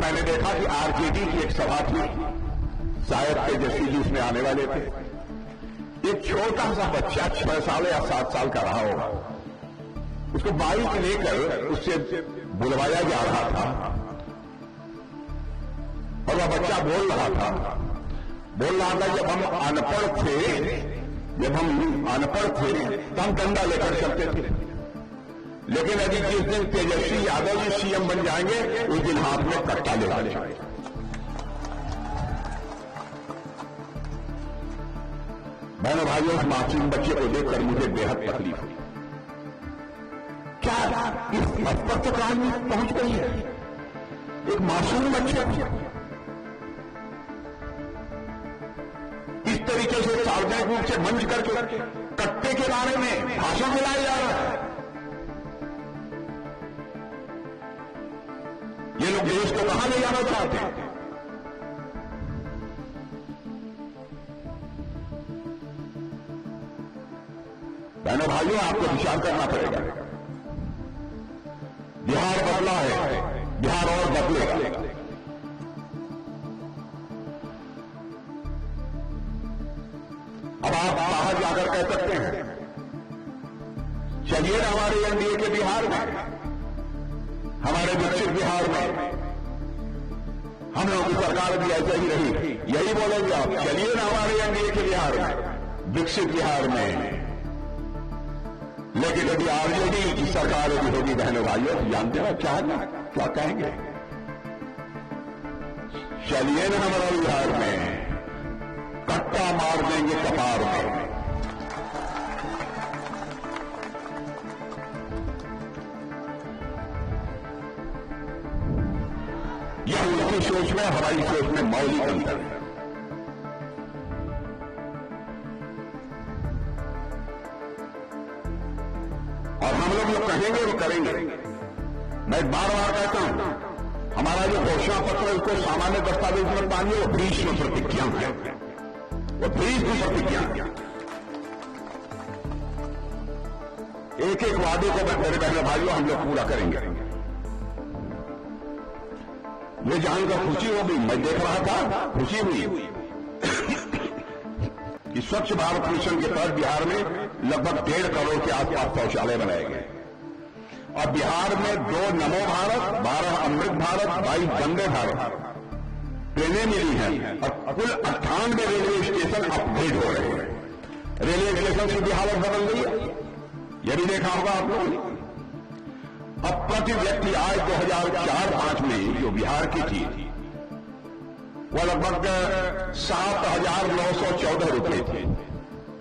मैंने देखा कि आरजेडी की एक सभा थी, शायद तेजस्वी जी उसमें आने वाले थे। एक छोटा सा बच्चा 6 साल या 7 साल का रहा होगा, उसको बाइक लेकर उससे बुलवाया जा रहा था और वह बच्चा बोल रहा था जब हम अनपढ़ थे तो हम डंडा लेकर चलते थे, लेकिन यदि जिस दिन तेजस्वी यादव जी सीएम बन जाएंगे उस दिन हाथ में कट्टा ले जाएंगे। बहनों भाइयों, उस मासूम बच्चे को देखकर मुझे बेहद तकलीफ हुई। क्या इस हद पर तो कहानी पहुंच गई है? एक मासूम बच्चे इस तरीके से सार्वजनिक रूप से मंच करके कट्टे के बारे में भाषण दिलाया जा रहा है। ये लोग देश को कहां ले जाना चाहते हैं? बहनों भाइयों, आपको विचार करना पड़ेगा। बिहार बदला है, बिहार और बदलेगा। अब आप बाहर जाकर कह सकते हैं, चलिए ना हमारे एनडीए के बिहार में, हमारे विकसित बिहार में हम लोगों की सरकार भी ऐसे ही रही। यही बोलेंगे आप, चलिए ना हमारे एनडीए के बिहार में, विकसित बिहार में। लेकिन यदि आरजेडी की सरकार यदि होगी, बहनों भाइयों, जानते हो क्या कहेंगे? चलिए ना हमारे बिहार में, कट्टा मार देंगे कपार में। यह उनकी सोच में, हमारी सोच में मौलिक अंतर है। और हम लोग जो कहेंगे वो करेंगे। मैं बार बार कहता हूं, हमारा जो घोषणा पत्र है उसको सामान्य दस्तावेज में मानिए, वो भीष्म प्रतिज्ञा है, वो भीष्म प्रतिज्ञा है। एक एक वादे को मेरे बहनों भाइयों हम लोग पूरा करेंगे। ये जानकर खुशी हो गई, मैं देख रहा था, खुशी हुई कि स्वच्छ भारत मिशन के तहत बिहार में लगभग 1.5 करोड़ के आसपास शौचालय बनाए गए और बिहार में 2 नमो भारत, 12 अमृत भारत, 22 वंदे भारत ट्रेनें मिली हैं और कुल 98 रेलवे स्टेशन अपग्रेड हो रहे हैं। रेलवे स्टेशन की भी हालत बदल गई है, यह भी देखा होगा आप लोगों ने। अब प्रति व्यक्ति आय 2004-5 में जो बिहार की थी वह लगभग 7,914 रुपये थे।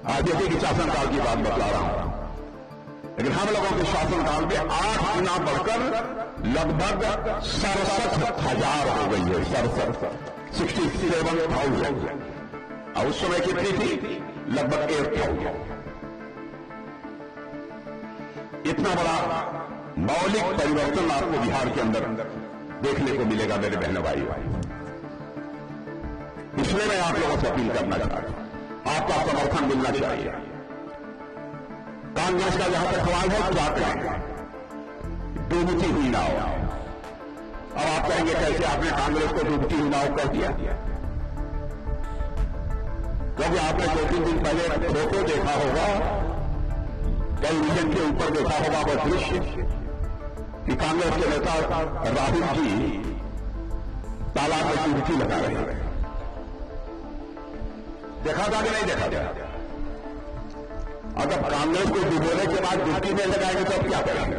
आरजेडी के शासनकाल की बात बता रहा हूं, लेकिन हम लोगों के शासनकाल में 8 गुना बढ़कर लगभग 67,000 हो गई है। 67,000। और उस समय कितनी थी? लगभग 8,000। इतना बड़ा मौलिक परिवर्तन आपको बिहार के अंदर देखने को मिलेगा मेरे बहनों भाइयों। इसलिए मैं आप लोगों से अपील करना चाहता हूं, आपका समर्थन मिलना चाहिए। कांग्रेस का जहां तक सवाल है, क्या करेंगे? डूबती हुई नाव। अब आप कहेंगे कैसे आपने कांग्रेस को डूबती हुई नाव कर दिया? क्योंकि आपने 2-3 दिन पहले फोटो देखा होगा, टेलीविजन के ऊपर देखा होगा वह दृश्य कि कांग्रेस के नेता राहुल जी तालाब में डुबकी लगा रहे हैं। देखा था कि नहीं देखा था? अगर कांग्रेस को डुबोने के बाद डुबकी नहीं लगाएंगे तो अब क्या करेंगे?